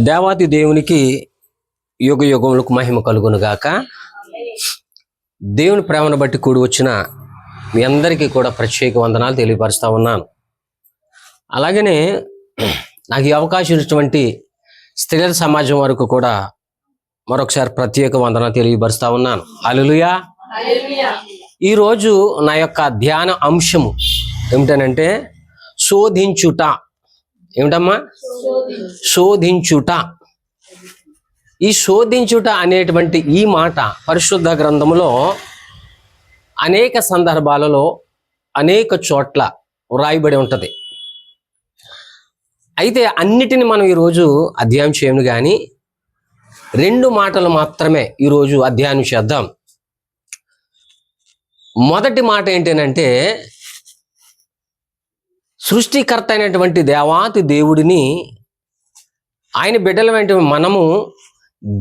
దేవాతి దేవునికి యుగ యుగములకు మహిమ కలుగును గాక. దేవుని ప్రేమను బట్టి కూడి వచ్చిన మీ అందరికీ కూడా ప్రత్యేక వందనాలు తెలియపరుస్తా ఉన్నాను. అలాగనే నాకు ఈ అవకాశం ఇచ్చినటువంటి స్త్రీల సమాజం వరకు కూడా మరొకసారి ప్రత్యేక వందనాలు తెలియపరుస్తా ఉన్నాను. హల్లెలూయా. ఈరోజు నా యొక్క ధ్యాన అంశము ఏమిటనంటే శోధించుట. ఏమిటమ్మా? శోధించుట. ఈ శోధించుట అనేటువంటి ఈ మాట పరిశుద్ధ గ్రంథములో అనేక సందర్భాలలో అనేక చోట్ల వ్రాయబడి ఉంటుంది. అయితే అన్నిటిని మనం ఈరోజు అధ్యయనం చేయము, కానీ 2 మాటలు మాత్రమే ఈరోజు అధ్యయనం చేద్దాం. మొదటి మాట ఏంటంటే, సృష్టికర్త అయినటువంటి దేవాతి దేవుడిని, ఆయన బిడ్డలైన మనము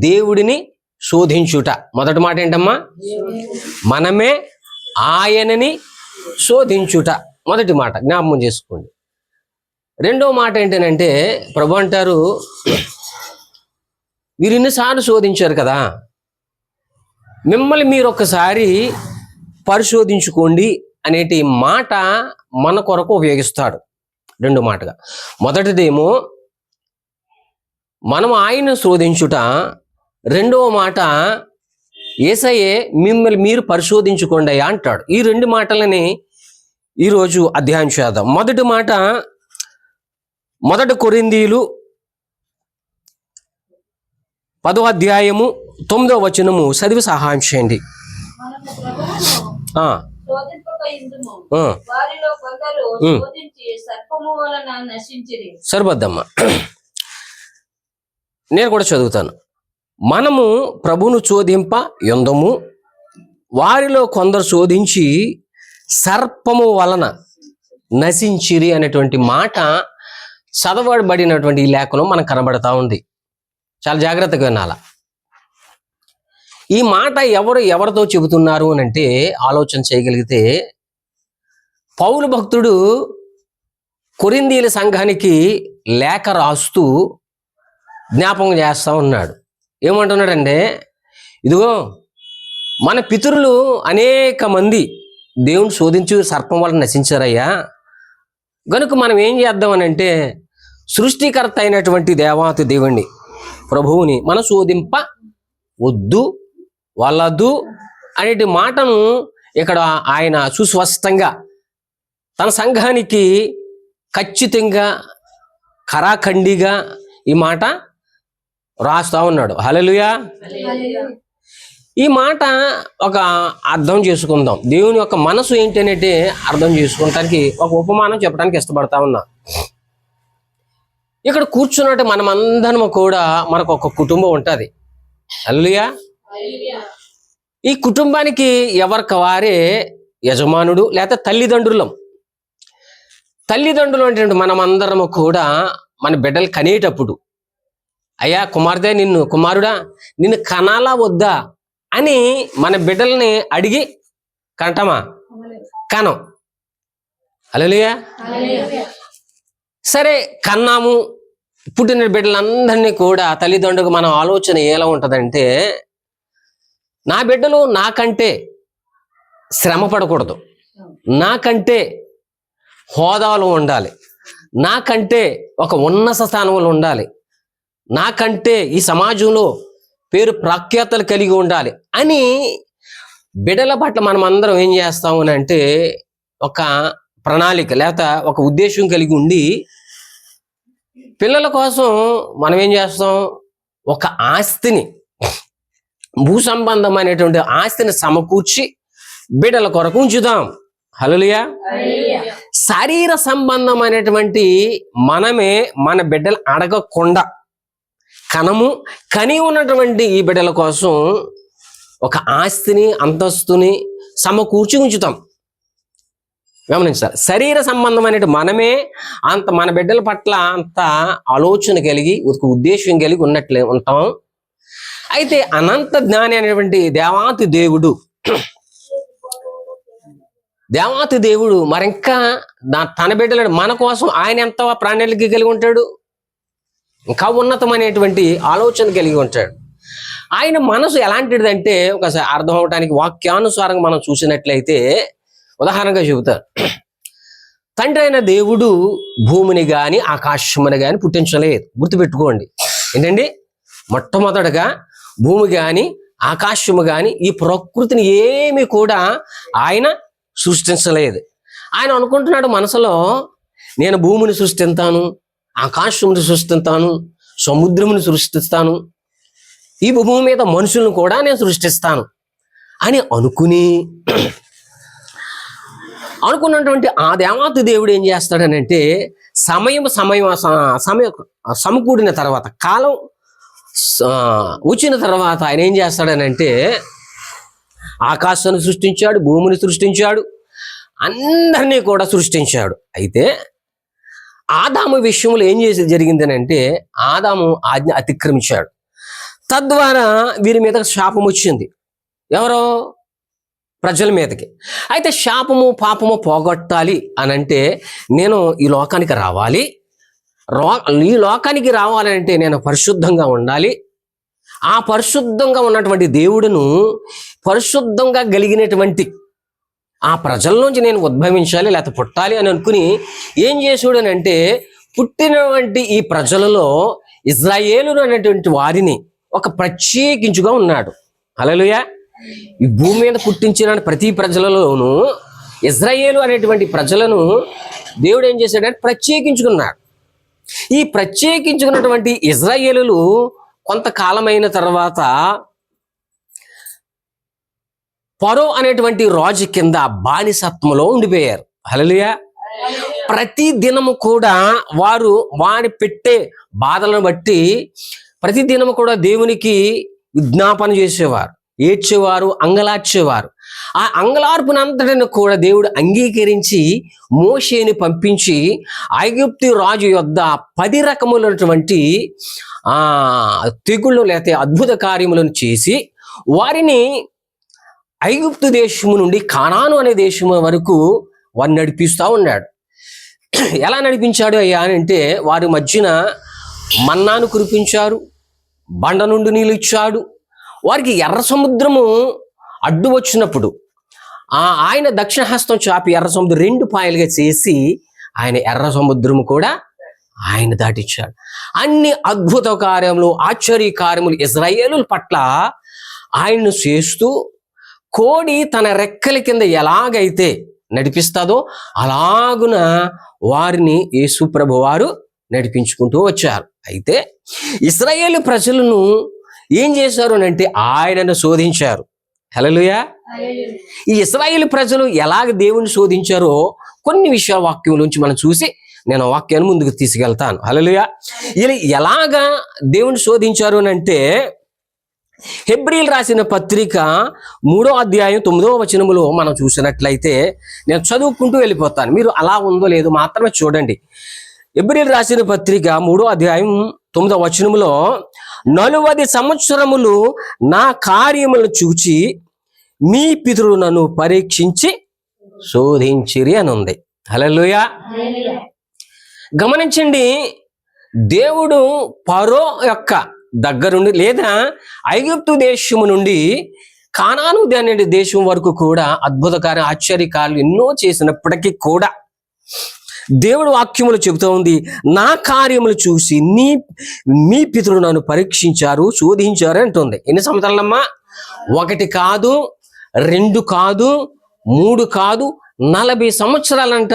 దేవుడిని శోధించుట. మొదటి మాట ఏంటమ్మా? మనమే ఆయనని శోధించుట. మొదటి మాట జ్ఞాపకం చేసుకోండి. రెండో మాట ఏంటంటే, ప్రభు అంటారు, మీరు ఇన్నిసార్లు శోధించారు కదా, మిమ్మల్ని మీరు ఒక్కసారి పరిశోధించుకోండి అనేటి మాట మన కొరకు ఉపయోగిస్తాడు. రెండో మాటగా మొదటిదేమో మనం ఆయన శోధించుట, రెండవ మాట యేసయ్యే మిమ్మల్ని మీరు పరిశోధించుకోండి అంటాడు. ఈ 2 మాటలని ఈరోజు అధ్యయనం చేద్దాం. మొదటి మాట 1 కొరింథీయులు 10వ అధ్యాయము 9వ వచనము చదివి సహాయం చేయండి. సరిపోద్దమ్మా, నేను కూడా చదువుతాను. మనము ప్రభువును శోధింప యుందము, వారిలో కొందరు శోధించి సర్పము వలన నశించిరి అనేటువంటి మాట చదవబడినటువంటి ఈ లేఖనం మనకు కనబడతా ఉంది. చాలా జాగ్రత్తగా వినాల. ఈ మాట ఎవరితో చెబుతున్నారు అని అంటే ఆలోచన చేయగలిగితే, పౌలు భక్తుడు కొరింథీయుల సంఘానికి లేఖ రాస్తూ జ్ఞాపకం చేస్తూ ఉన్నాడు. ఏమంటున్నాడంటే, ఇదిగో మన పితరులు అనేక మంది దేవుని శోధించి సర్పం వల్ల నశించారయ్యా, గనుక మనం ఏం చేద్దామనంటే సృష్టికర్త అయినటువంటి దేవాతి దేవుణ్ణి, ప్రభువుని మనం శోధింప వద్దు, వలదు అనేటి మాటను ఇక్కడ ఆయన సుస్పష్టంగా తన సంఘానికి ఖచ్చితంగా ఖరాఖండిగా ఈ మాట రాస్తా ఉన్నాడు. హల్లెలూయా. ఈ మాట ఒక అర్థం చేసుకుందాం. దేవుని యొక్క మనసు ఏంటనేది అర్థం చేసుకోవడానికి ఒక ఉపమానం చెప్పడానికి ఇష్టపడతా ఉన్నా. ఇక్కడ కూర్చున్నట్టు మనమందరం కూడా మనకు ఒక కుటుంబం ఉంటుంది. హల్లెలూయా. ఈ కుటుంబానికి ఎవరికి వారే యజమానుడు లేదా తల్లిదండ్రులం. తల్లిదండ్రులు అంటే మనమందరము కూడా మన బిడ్డలు కనేటప్పుడు, అయ్యా కుమార్తె కుమారుడా నిన్ను కనాలా వద్దా అని మన బిడ్డల్ని అడిగి కంటమా? కనం. హల్లెలూయా. సరే, కన్నాము. పుట్టిన బిడ్డలందరినీ కూడా తల్లిదండ్రులకు మన ఆలోచన ఎలా ఉంటుందంటే, నా బిడ్డలు నాకంటే శ్రమ పడకూడదు, నాకంటే హోదాలు ఉండాలి, నాకంటే ఒక ఉన్నత స్థానంలో ఉండాలి, నాకంటే ఈ సమాజంలో పేరు ప్రఖ్యాతలు కలిగి ఉండాలి అని బిడ్డల పట్ల మనం అందరం ఏం చేస్తాము అంటే ఒక ప్రణాళిక లేకపోతే ఒక ఉద్దేశం కలిగి ఉండి, పిల్లల కోసం మనం ఏం చేస్తాం, ఒక ఆస్తిని, భూ సంబంధమైనటువంటి ఆస్తిని సమకూర్చి బిడ్డల కొరకు ఉంచుదాం. హల్లెలూయా. శరీర సంబంధమైనటువంటి మనమే మన బిడ్డలు అడగకుండా కని ఉన్నటువంటి ఈ బిడ్డల కోసం ఒక ఆస్తిని, అంతస్తుని సమకూర్చి ఉంచుతాం. గమనించాలి. శరీర సంబంధమైన మనమే మన బిడ్డల పట్ల అంత ఆలోచన కలిగి ఒక ఉద్దేశం కలిగి ఉన్నట్లే ఉంటాం. అయితే అనంత జ్ఞాని అనేటువంటి దేవాతి దేవుడు మరింకా తన బిడ్డలను మన కోసం ఆయన ఎంత ప్రాణాళిక కలిగి ఉంటాడు. ఇంకా ఉన్నతమైనటువంటి ఆలోచన కలిగి ఉంటాడు. ఆయన మనసు ఎలాంటిదంటే ఒకసారి అర్థం అవడానికి వాక్యానుసారంగా మనం చూసినట్లయితే ఉదాహరణగా చెబుతారు. తండ్రి అయిన దేవుడు భూమిని కానీ ఆకాశముని కానీ పుట్టించలేదు. గుర్తుపెట్టుకోండి ఏంటండి, మొట్టమొదటగా భూమి కానీ ఆకాశము కానీ ఈ ప్రకృతిని ఏమి కూడా ఆయన సృష్టించలేదు. ఆయన అనుకుంటున్నాడు మనసులో, నేను భూమిని సృష్టిస్తాను, ఆకాశముని సృష్టిస్తాను, సముద్రముని సృష్టిస్తాను, ఈ భూమి మీద మనుషులను కూడా నేను సృష్టిస్తాను అని అనుకున్నటువంటి ఆ దేవాతి దేవుడు ఏం చేస్తాడనంటే సమయం సమకూడిన తర్వాత, కాలం వచ్చిన తర్వాత ఆయన ఏం చేస్తాడనంటే ఆకాశాన్ని సృష్టించాడు, భూమిని సృష్టించాడు, అందరినీ కూడా సృష్టించాడు. అయితే ఆదాము విషయంలో ఏం జరిగిందనంటే ఆదాము ఆజ్ఞ అతిక్రమించాడు. తద్వారా వీరి మీద శాపం వచ్చింది. ఎవరో ప్రజల మీదకి. అయితే శాపము పాపము పోగొట్టాలి అనంటే నేను ఈ లోకానికి రావాలి, ఈ లోకానికి రావాలంటే నేను పరిశుద్ధంగా ఉండాలి, ఆ పరిశుద్ధంగా ఉన్నటువంటి దేవుడును పరిశుద్ధంగా కలిగినటువంటి ఆ ప్రజల్లోంచి నేను ఉద్భవించాలి లేకపోతే పుట్టాలి అని అనుకుని ఏం చేసాడు అని అంటే పుట్టినటువంటి ఈ ప్రజలలో ఇజ్రాయేలు అనేటువంటి వారిని ఒక ప్రత్యేకించుగా ఉన్నాడు. హల్లెలూయా. ఈ భూమి మీద పుట్టించిన ప్రతి ప్రజలలోనూ ఇజ్రాయేలు అనేటువంటి ప్రజలను దేవుడు ఏం చేశాడంటే ప్రత్యేకించుకున్నాడు. ఈ ప్రత్యేకించుకున్నటువంటి ఇజ్రాయేలులు కొంతకాలమైన తర్వాత ఫరో అనేటువంటి రాజు కింద బానిసత్వంలో ఉండిపోయారు. హల్లెలూయా. ప్రతి దినము కూడా వారి పెట్టే బాధలను బట్టి ప్రతి దినము కూడా దేవునికి విజ్ఞాపన చేసేవారు, ఏడ్చేవారు, అంగలార్చేవారు. ఆ అంగలార్పునంతటిని కూడా దేవుడు అంగీకరించి మోషేని పంపించి ఐగుప్తు రాజు యొద్ద 10 రకములైనటువంటి తెగుళ్ళు లేకపోతే అద్భుత కార్యములను చేసి వారిని ఐగుప్తు దేశము నుండి కానాను అనే దేశము వరకు వారిని నడిపిస్తూ ఉన్నాడు. ఎలా నడిపించాడు అయ్యా అంటే వారి మధ్యన మన్నాను కురిపించారు, బండ నుండి నీళ్ళు ఇచ్చాడు. వారికి ఎర్ర సముద్రము అడ్డు వచ్చినప్పుడు ఆయన దక్షిణ హస్తం చాపి ఎర్ర సముద్రం 2 పాయలుగా చేసి ఆయన ఎర్ర సముద్రము కూడా ఆయన దాటించాడు. అన్ని అద్భుత కార్యములు, ఆశ్చర్య కార్యములు ఇజ్రాయేలుల పట్ల ఆయన్ను చేస్తూ కోడి తన రెక్కల కింద ఎలాగైతే నడిపిస్తుందో అలాగున వారిని యేసు ప్రభు వారు నడిపించుకుంటూ వచ్చారు. అయితే ఇశ్రాయేలు ప్రజలను ఏం చేశారు అంటే ఆయనను శోధించారు. హల్లెలూయా. ఈ ఇశ్రాయేలు ప్రజలు ఎలాగ దేవుని శోధించారో కొన్ని విషయాల వాక్యం నుంచి మనం చూసి నేను వాక్యాన్ని ముందుకు తీసుకెళ్తాను. హల్లెలూయా. ఇలా ఎలాగా దేవుని శోధించారు అంటే హెబ్రీలు రాసిన పత్రిక 3వ అధ్యాయం 9వ వచనములో మనం చూసినట్లయితే నేను చదువుకుంటూ వెళ్ళిపోతాను, మీరు అలా ఉందో లేదో మాత్రమే చూడండి. హెబ్రీలు రాసిన పత్రిక 3వ అధ్యాయం 9వ వచనములో 40 సంవత్సరములు నా కార్యములను చూచి మీ పితరులు నన్ను పరీక్షించి శోధించిరి అని ఉంది. హల్లెలూయా. గమనించండి, దేవుడు ఫరో యొక్క దగ్గరుండి లేదా ఐగుప్తు దేశము నుండి కానాను అనే దేశం వరకు కూడా అద్భుతకార్య ఆశ్చర్యకార్యాలు ఎన్నో చేసినప్పటికీ కూడా దేవుడు వాక్యములు చెబుతూ ఉంది, నా కార్యములు చూసి మీ పితరులు నన్ను పరీక్షించారు, శోధించారు అంటుంది. ఎన్ని సంవత్సరాలమ్మా? 1 కాదు, 2 కాదు, 3 కాదు, 40 సంవత్సరాలంట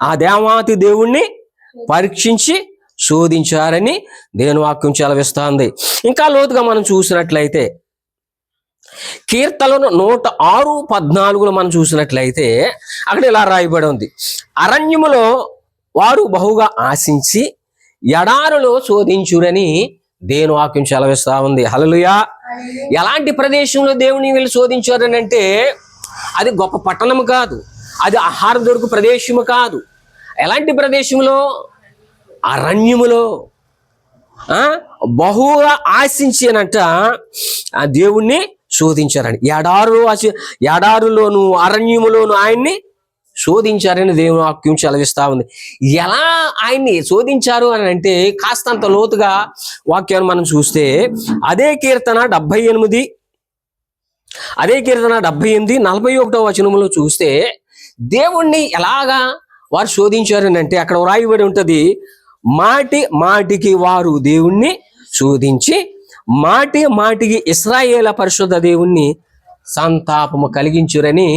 ఆ దేవాతి దేవుణ్ణి పరీక్షించి శోధించారని దేవుని వాక్యం సెలవిస్తుంది. ఇంకా లోతుగా మనం చూసినట్లయితే కీర్తనలు 106:14 మనం చూసినట్లయితే అక్కడ ఇలా రాయబడి ఉంది, అరణ్యములో వారు బహుగా ఆశించి ఎడారులో శోధించురని దేవుని వాక్యం సెలవిస్తా ఉంది. హల్లెలూయా. ఎలాంటి ప్రదేశంలో దేవుని వీళ్ళు శోధించారని అంటే అది గొప్ప పట్టణము కాదు, అది ఆహారం దొరుకు ప్రదేశము కాదు. ఎలాంటి ప్రదేశంలో? అరణ్యములో బహుగా ఆశించినట్ట ఆ దేవుణ్ణి శోధించారని. ఎడారులోను అరణ్యములోను ఆయన్ని శోధించారని దేవుని వాక్యం సెలవిస్తా ఉంది. ఎలా ఆయన్ని శోధించారు అని అంటే కాస్తంత లోతుగా వాక్యాన్ని మనం చూస్తే అదే కీర్తన 78 41వ వచనంలో చూస్తే దేవుణ్ణి ఎలాగా వారు శోధించారు అని అంటే అక్కడ వ్రాయబడి ఉంటది, మాటి మాటికి వారు దేవుణ్ణి శోధించి మాటి మాటికి ఇశ్రాయేలు పరిశుద్ధ దేవుణ్ణి సంతాపము కలిగించురని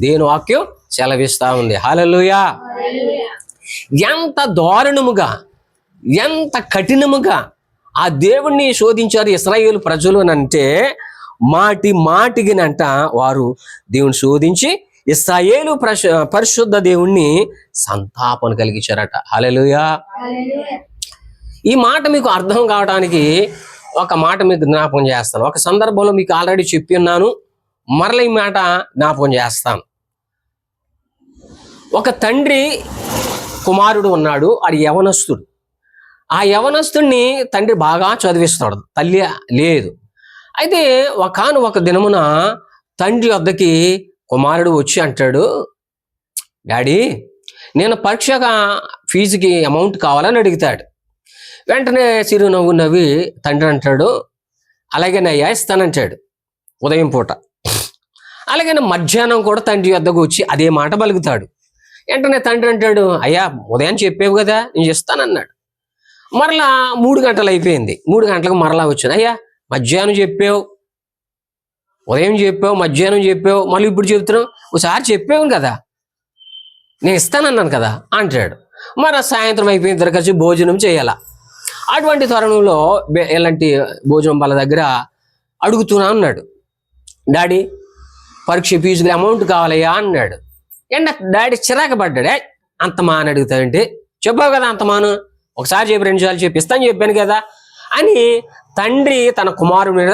దేవుని వాక్యం సెలవిస్తా ఉంది. హల్లెలూయా. ఎంత దారుణముగా, ఎంత కఠినముగా ఆ దేవుణ్ణి శోధించారు ఇశ్రాయేలు ప్రజలు అని అంటే మాటి మాటికినంట వారు దేవుని శోధించి ఇశ్రాయేలు పరిశుద్ధ దేవుణ్ణి సంతాపన కలిగించారట. హల్లెలూయా. ఈ మాట మీకు అర్థం కావడానికి ఒక మాట మీకు జ్ఞాపకం చేస్తాను. ఒక సందర్భంలో మీకు ఆల్రెడీ చెప్పి ఉన్నాను, మరల ఈ మాట జ్ఞాపకం చేస్తాను. ఒక తండ్రి కుమారుడు ఉన్నాడు, అది యవనస్తుడు. ఆ యవనస్తుడిని తండ్రి బాగా చదివిస్తాడు, తల్లి లేదు. అయితే ఒక దినమున తండ్రి వద్దకి కుమారుడు వచ్చి అంటాడు, డాడీ నేను పరీక్షగా ఫీజుకి అమౌంట్ కావాలని అడుగుతాడు. వెంటనే చిరునవ్వు నవ్వి తండ్రి అంటాడు, అలాగేనయ్యా ఇస్తానంటాడు ఉదయం పూట. అలాగే మధ్యాహ్నం కూడా తండ్రి వద్దకు వచ్చి అదే మాట పలుకుతాడు. వెంటనే తండ్రి అంటాడు, అయ్యా ఉదయం చెప్పేవు కదా నేను ఇస్తానన్నాడు. మరలా 3 గంటలు అయిపోయింది. 3 గంటలకు మరలా వచ్చాను, అయ్యా మధ్యాహ్నం చెప్పావు, ఉదయం చెప్పావు, మధ్యాహ్నం చెప్పావు, మళ్ళీ ఇప్పుడు చెప్తున్నావు, ఒకసారి చెప్పావు కదా నేను ఇస్తానన్నాను కదా అంటాడు. మరి సాయంత్రం అయిపోయిన ఇద్దరు కలిసి భోజనం చేయాల. అటువంటి తరుణంలో ఇలాంటి భోజనం వాళ్ళ దగ్గర అడుగుతున్నా అన్నాడు, డాడీ పరీక్ష ఫీజుకి అమౌంట్ కావాలయ్యా అన్నాడు. డాడీ చిరాకు పడ్డాడు, అంత మా అని అడుగుతాడంటే చెప్పావు కదా అంత మాను, ఒకసారి చెప్పి 2 సార్లు చెప్పి ఇస్తాను చెప్పాను కదా అని తండ్రి తన కుమారుడి మీద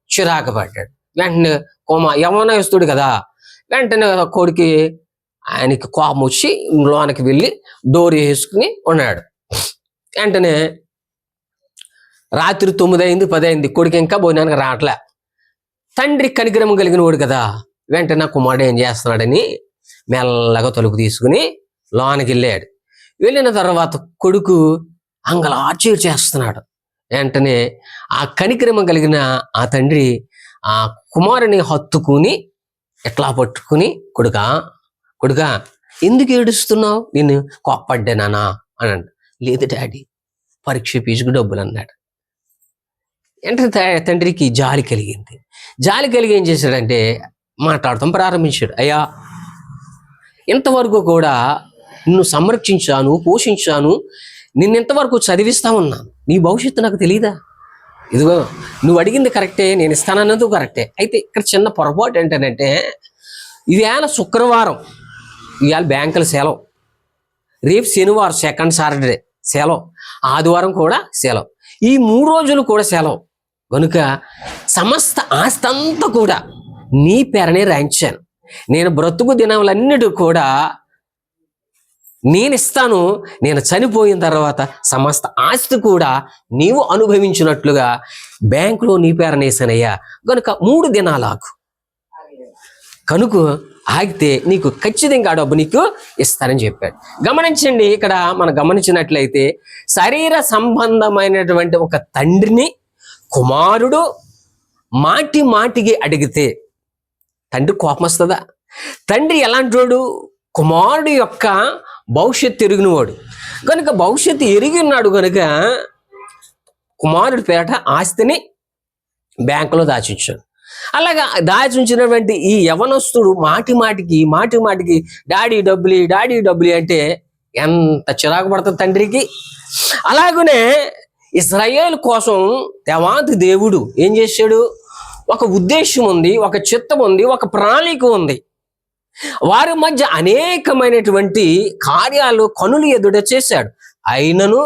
చిరాకు పడ్డాడు. వెంటనే యవనస్తుడు కదా, వెంటనే కొడుకు ఆయనకి కోపం వచ్చి లోనికి వెళ్ళి డోర్ వేసుకుని ఉన్నాడు. వెంటనే రాత్రి 9 అయింది, 10 అయింది, కొడుకు ఇంకా భోజనానికి రావట్లే. తండ్రి కనికరం కలిగిన వాడు కదా, వెంటనే కుమారుడు ఏం చేస్తున్నాడని మెల్లగా తలుపు తీసుకుని లోనికి వెళ్ళాడు. వెళ్ళిన తర్వాత కొడుకు అంగలార్చి చేస్తున్నాడు. వెంటనే ఆ కనికరం కలిగిన ఆ తండ్రి ఆ కుమారుని హత్తుకుని ఎట్లా పట్టుకుని, కొడుకా ఎందుకు ఏడుస్తున్నావు, నేను కోప్పడ్డానా అని అంట. లేదు డాడీ పరీక్ష ఫీజుకు డబ్బులు అన్నాడు. వెంటనే తండ్రికి జాలి కలిగింది. జాలి కలిగి ఏం చేశాడంటే మాట్లాడటం ప్రారంభించాడు, అయ్యా ఇంతవరకు కూడా నిన్ను సంరక్షించాను, పోషించాను, నిన్నెంతవరకు చదివిస్తా ఉన్నాను, నీ భవిష్యత్తు నాకు తెలీదా? ఇదిగో నువ్వు అడిగింది కరెక్టే, నేను ఇస్తానన్నది కరెక్టే. అయితే ఇక్కడ చిన్న పొరపాటు ఏంటంటే ఇవాళ శుక్రవారం, ఇవాళ బ్యాంకుల సెలవు, రేపు శనివారం సెకండ్ సాటర్డే సెలవు, ఆదివారం కూడా సెలవు, ఈ 3 రోజులు కూడా సెలవు కనుక సమస్త ఆస్తి అంతా కూడా నీ పేరనే రాయించాను. నేను బ్రతుకు దినములన్నిటి కూడా నేను ఇస్తాను. నేను చనిపోయిన తర్వాత సమస్త ఆస్తి కూడా నీవు అనుభవించినట్లుగా బ్యాంకులో నీ పేరనేసానయ్యా, కనుక 3 దినాలు ఆగు, కనుక ఆగితే నీకు ఖచ్చితంగా డబ్బు నీకు ఇస్తానని చెప్పాడు. గమనించండి, ఇక్కడ మనం గమనించినట్లయితే శరీర సంబంధమైనటువంటి ఒక తండ్రిని కుమారుడు మాటి మాటికి అడిగితే తండ్రి కోపం వస్తుందా? తండ్రి ఎలాంటి వాడు? కుమారుడు యొక్క భవిష్యత్తు ఎరిగినవాడు కనుక, భవిష్యత్తు ఎరిగి ఉన్నాడు కనుక కుమారుడి పేరట ఆస్తిని బ్యాంకులో దాచించాడు. అలాగా దాచించినటువంటి ఈ యవనస్తుడు మాటి మాటికి డాడీ డబ్బులు అంటే ఎంత చిరాకు పడుతుంది తండ్రికి. అలాగనే ఇశ్రాయేలు కోసం దేవాది దేవుడు ఏం చేశాడు? ఒక ఉద్దేశం ఉంది, ఒక చిత్తం ఉంది, ఒక ప్రణాళిక ఉంది. వారి మధ్య అనేకమైనటువంటి కార్యాలు కనులు ఎదుట చేశాడు. అయినను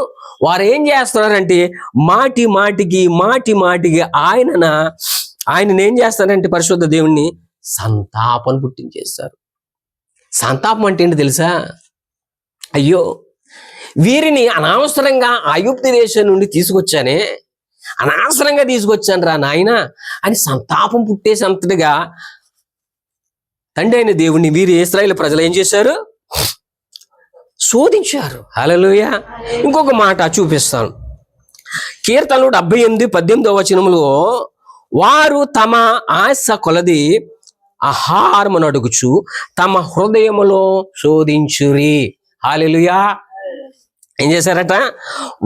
వారు ఏం చేస్తున్నారంటే మాటికి ఆయన ఏం చేస్తారంటే పరిశుద్ధ దేవుణ్ణి సంతాపం పుట్టించేస్తారు. సంతాపం అంటే ఏంటి తెలుసా? అయ్యో వీరిని అనవసరంగా ఐగుప్తు దేశం నుండి తీసుకొచ్చాను రా నాయన అని సంతాపం పుట్టేసంతటిగా తండ్రి అయిన దేవుణ్ణి వీరు ఇశ్రాయేలు ప్రజలు ఏం చేశారు? శోధించారు. హల్లెలూయా. ఇంకొక మాట చూపిస్తాను. కీర్తనలు 78:18 వారు తమ ఆశ కొలది ఆహారమును అడుగుచు తమ హృదయములో శోధించురి. హల్లెలూయా. ఏం చేశారట?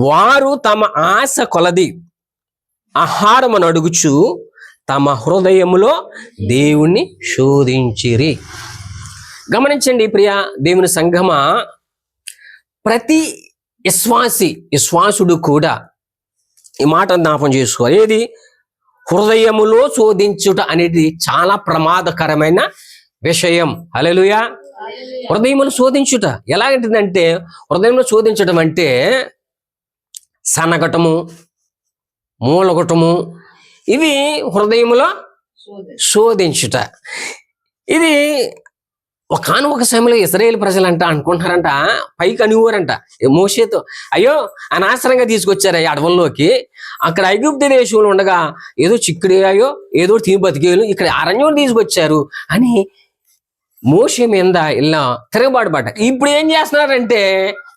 వారు తమ ఆశ కొలది ఆహారమును అడుగుచు తమ హృదయములో దేవుణ్ణి శోధించిరి. గమనించండి ప్రియ దేవుని సంఘమా, ప్రతి విశ్వాసుడు కూడా ఈ మాట జ్ఞాపం చేసుకోవాలి. ఏది? హృదయములో శోధించుట అనేది చాలా ప్రమాదకరమైన విషయం. హల్లెలూయా. హృదయమును శోధించుట ఎలాంటిదంటే, హృదయంలో శోధించడం అంటే సనగటము, మూలగటము, ఇవి హృదయములో శోధించుట. ఇది ఒకానొక సమయంలో ఇశ్రాయేలు ప్రజలంట అనుకుంటున్నారంట, పైకి అనివారంట మోషేతో, అయ్యో అనవసరంగా తీసుకొచ్చారు అడవుల్లోకి, అక్కడ ఐగుప్తు దేశంలో ఉండగా ఏదో చిక్కుడుగాయో ఏదో తిని బతికేలు, ఇక్కడ అరణ్యం తీసుకొచ్చారు అని మోషే మీద ఇలా తిరగబాటు పడ్డ. ఇప్పుడు ఏం చేస్తున్నారంటే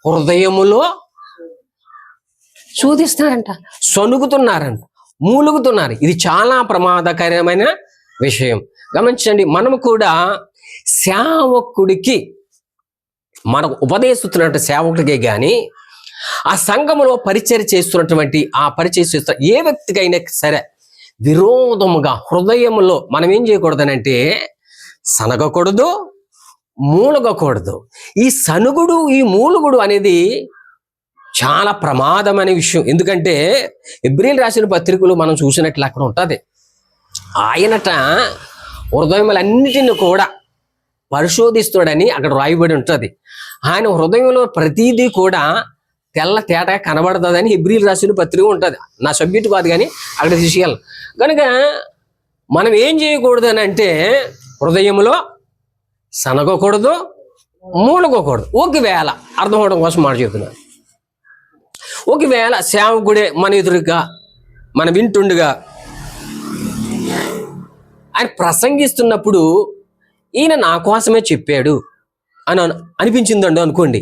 హృదయములో శోధిస్తున్నారంట, సణుగుతున్నారంట, మూలుగుతున్నారు. ఇది చాలా ప్రమాదకరమైన విషయం. గమనించండి, మనము కూడా సేవకుడికి, మనకు ఉపదేశిస్తున్నటువంటి సేవకుడికే కానీ ఆ సంఘములో పరిచయం చేస్తున్నటువంటి ఆ పరిచయం చేస్తున్న ఏ వ్యక్తికైనా సరే విరోధముగా హృదయములో మనం ఏం చేయకూడదనంటే సనగకూడదు, మూలగకూడదు. ఈ సనుగుడు, ఈ మూలుగుడు అనేది చాలా ప్రమాదమైన విషయం. ఎందుకంటే హెబ్రీయులు రాసిన పత్రికలు మనం చూసినట్లు అక్కడ ఉంటుంది, ఆయనట హృదయములన్నిటిని కూడా పరిశోధిస్తాడని అక్కడ రాయబడి ఉంటుంది. ఆయన హృదయంలో ప్రతిదీ కూడా తెల్ల తేటగా కనబడుతుందని హెబ్రీయులు రాసిన పత్రిక ఉంటుంది. నా సబ్జెక్టు కాదు కానీ అక్కడ విషయాలు కనుక మనం ఏం చేయకూడదు అని అంటే హృదయంలో సనగకూడదు, మూలగకూడదు. ఒకవేళ అర్థం అవడం కోసం మాట చెప్తున్నాను, ఒకవేళ సేవకుడే మన ఎదురుగా మన వింటుండగా ఆయన ప్రసంగిస్తున్నప్పుడు ఈయన నా కోసమే చెప్పాడు అని అనిపించిందండి అనుకోండి,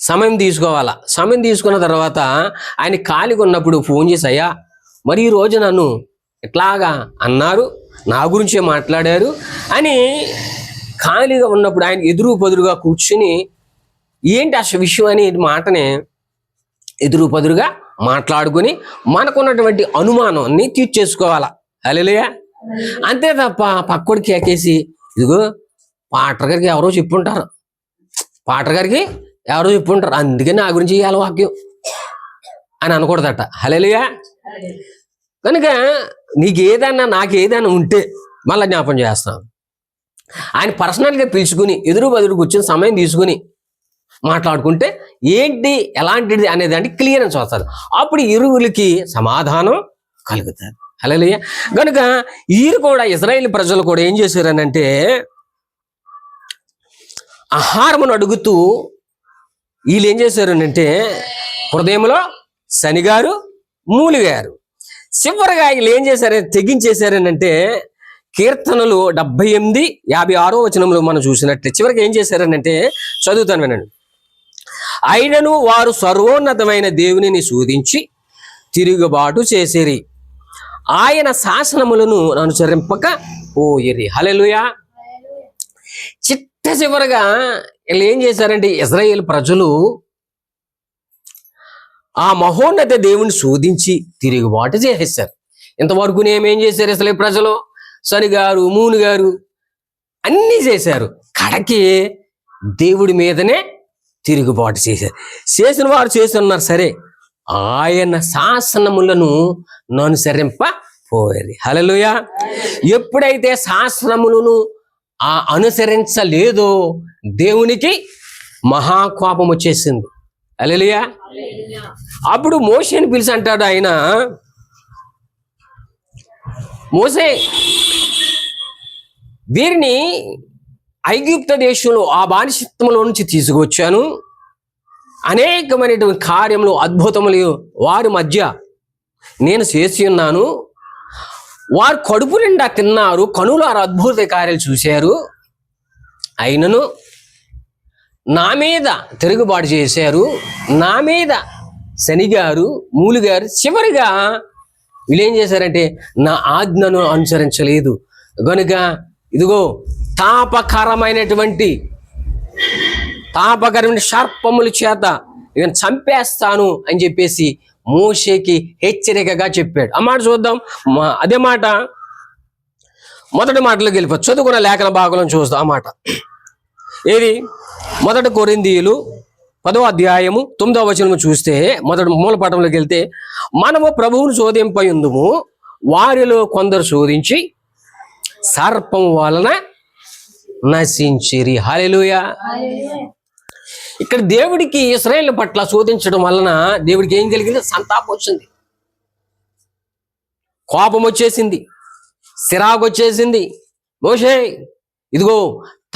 సమయం తీసుకోవాలా. సమయం తీసుకున్న తర్వాత ఆయన ఖాళీగా ఉన్నప్పుడు ఫోన్ చేసి, అయ్యా మరి ఈరోజు నన్ను ఇట్లాగా అన్నారు, నా గురించే మాట్లాడారు అని ఖాళీగా ఉన్నప్పుడు ఆయన ఎదురు పొదురుగా కూర్చుని ఏంటి ఆ విషయం అని మాటనే ఎదురు పొదురుగా మాట్లాడుకుని మనకున్నటువంటి అనుమానాన్ని తీర్చేసుకోవాలా. హల్లెలూయా. అంతే తప్ప పక్కడికి కేకేసి, ఇదిగో పాటర్ గారికి ఎవరో చెప్పుంటారు, అందుకే నా గురించి ఇవ్వాలి వాక్యం అని అనకూడదట. హల్లెలూయా. కనుక నీకేదన్నా నాకేదన్నా ఉంటే మళ్ళీ జ్ఞాపం చేస్తాను. ఆయన పర్సనల్గా పిలుచుకుని ఎదురు బదురు కూర్చొని సమయం తీసుకుని మాట్లాడుకుంటే ఏంటి ఎలాంటిది అనేదాన్ని క్లియరెన్స్ వస్తుంది. అప్పుడు ఇరువులకి సమాధానం కలుగుతుంది. హల్లెలూయా. కనుక వీరు కూడా ఇశ్రాయేలు ప్రజలు కూడా ఏం చేశారనంటే ఆహారమును అడుగుతూ వీళ్ళు ఏం చేశారనంటే హృదయంలో శనిగారు, మూలిగారు. చివరిగా వీళ్ళు ఏం చేశారని తెగించేశారనంటే కీర్తనలు 78:56 మనం చూసినట్టే చివరికి ఏం చేశారనంటే చదువుతాను వినండి. అయినను వారు సర్వోన్నతమైన దేవునిని శోధించి తిరుగుబాటు చేసిరి, ఆయన శాసనములను అనుసరింపక పోయిరి. హల్లెలూయా. చివరగా వీళ్ళు ఏం చేశారంటే ఇశ్రాయేలు ప్రజలు ఆ మహోన్నత దేవుని శోధించి తిరుగుబాటు చేసేసారు. ఇంతవరకు ఏమేం చేశారు ఇశ్రాయేలు ప్రజలు? శనిగారు, మూనుగారు అన్నీ చేశారు. కడకి దేవుడి మీదనే తిరుగుబాటు చేశారు. చేసిన వారు చేస్తున్నారు సరే, ఆయన శాసనములను అనుసరింపపోయేది. హల్లెలూయా. ఎప్పుడైతే శాసనములను అనుసరించలేదో దేవునికి మహాకోపం వచ్చేసింది. హల్లెలూయా. అప్పుడు మోషేని పిలిచి అంటాడు ఆయన, మోసే వీరిని ఐగుప్తు దేశంలో ఆ బానిసత్వంలో నుంచి తీసుకొచ్చాను, అనేకమైనటువంటి కార్యములు అద్భుతములు వారి మధ్య నేను చేసి ఉన్నాను, వారు కడుపు నిండా తిన్నారు, కనులారు అద్భుత కార్యాలు చూశారు, అయినను నా మీద తిరుగుబాటు చేశారు, నా మీద శనిగారు, మూలుగారు. చివరిగా వీళ్ళు ఏం చేశారంటే నా ఆజ్ఞను అనుసరించలేదు గనుక ఇదిగో తాపకరమైన సర్పముల చేత నేను చంపేస్తాను అని చెప్పేసి మోషేకి హెచ్చరికగా చెప్పాడు. ఆ మాట చూద్దాం. అదే మాట మొదటి మాటలోకి వెళ్ళిపోయి చదువుకున్న లేఖన భాగంలో చూస్తాం. ఆ మాట ఏది? 1 కొరింథీయులు 10వ అధ్యాయము 9వ వచనము చూస్తే మొదటి మూలపాఠంలోకి వెళ్తే, మనము ప్రభువును శోధింపై ఉందుము, వారిలో కొందరు శోధించి సర్పం వలన నశించిరి. హల్లెలూయా. ఇక్కడ దేవుడికి ఇశ్రాయేలు పట్ల శోధించడం వలన దేవుడికి ఏం కలిగింది? సంతాపం వచ్చింది, కోపం వచ్చేసింది, సిరాకు వచ్చేసింది. మోషే ఇదిగో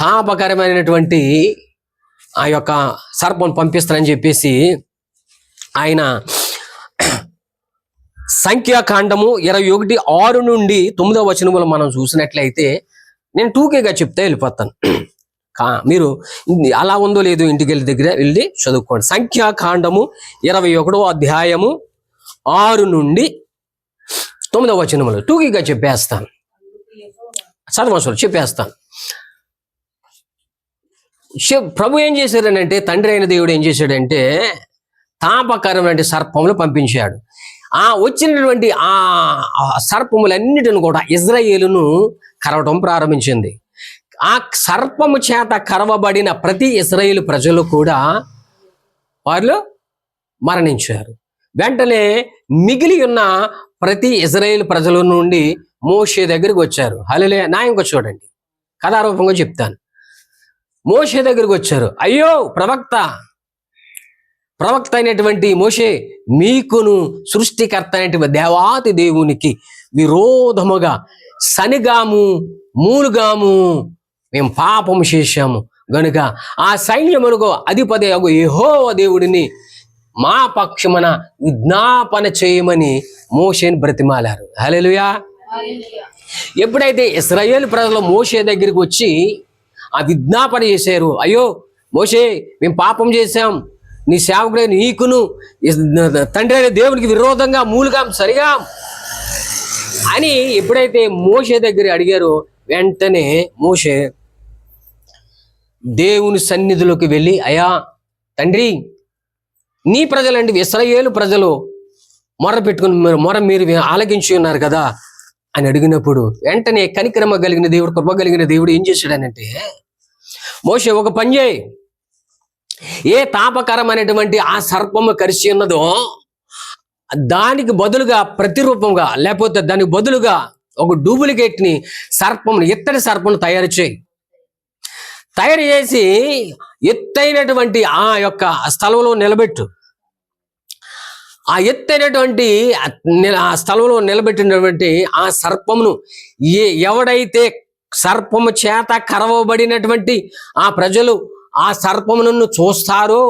తాపకరమైనటువంటి ఆ యొక్క సర్పం పంపిస్తానని చెప్పేసి ఆయన సంఖ్యాకాండము 21:6 నుండి 9వ వచనములు మనం చూసినట్లయితే, నేను టూకేగా చెప్తే వెళ్ళిపోతాను. మీరు అలా ఉందో లేదో ఇంటికి వెళ్ళి చదువుకోండి. సంఖ్యాకాండము 21వ అధ్యాయము 6 నుండి 9వ వచనములు టూకీగా చెప్పేస్తాను. చదవసలు చెప్పేస్తాను. ప్రభు ఏం చేశాడనంటే, తండ్రి అయిన దేవుడు ఏం చేశాడంటే తాపకరమైన సర్పములు పంపించాడు. ఆ వచ్చినటువంటి ఆ సర్పములన్నిటిని కూడా ఇజ్రాయేలును కరవటం ప్రారంభించింది. ఆ సర్పము చేత కరవబడిన ప్రతి ఇశ్రాయేలు ప్రజలు కూడా వారిలో మరణించారు. వెంటనే మిగిలి ఉన్న ప్రతి ఇశ్రాయేలు ప్రజల నుండి మోషే దగ్గరికి వచ్చారు. హల్లెలూయా. నా ఇంకో చూడండి, కథారూపంగా చెప్తాను. మోషే దగ్గరికి వచ్చారు. అయ్యో ప్రవక్త అయినటువంటి మోషే, మీకును సృష్టికర్త అయినటువంటి దేవాతి దేవునికి విరోధముగా శనిగాము మూలుగాము మేము పాపము చేశాము గనుక ఆ సైన్యమునకు అధిపతి యెహోవా దేవుడిని మా పక్షమున విజ్ఞాపన చేయమని మోషేని బ్రతిమాలారు. హల్లెలూయా. ఎప్పుడైతే ఇశ్రాయేలు ప్రజలు మోషే దగ్గరికి వచ్చి ఆ విజ్ఞాపన చేశారు, అయ్యో మోషే మేము పాపం చేశాం, నీ సేవకుడైన నీకును తండ్రి అయిన దేవునికి విరోధంగా మూలుగాం సరిగా అని ఎప్పుడైతే మోషే దగ్గర అడిగారో, వెంటనే మోషే దేవుని సన్నిధిలోకి వెళ్ళి, అయ్యా తండ్రి, నీ ప్రజలండి ఇశ్రాయేలు ప్రజలు మొర మీరు ఆలకించి ఉన్నారు కదా అని అడిగినప్పుడు వెంటనే కనికరమ కలిగిన దేవుడు, కృప కలిగిన దేవుడు ఏం చేశాడనంటే, మోషే ఒక పని చేయి, ఏ తాపకరమైనటువంటి ఆ సర్పము కరిచి ఉన్నదో దానికి బదులుగా ప్రతిరూపంగా లేకపోతే దానికి బదులుగా ఒక డూప్లికేట్ని సర్పం, ఎత్తడి సర్పంను తయారు చేసి ఎత్తైనటువంటి ఆ యొక్క స్థలంలో నిలబెట్టు. ఆ ఎత్తైనటువంటి ఆ స్థలంలో నిలబెట్టినటువంటి ఆ సర్పమును ఎవడైతే సర్పము చేత కరవబడినటువంటి ఆ ప్రజలు ఆ సర్పమును చూస్తారో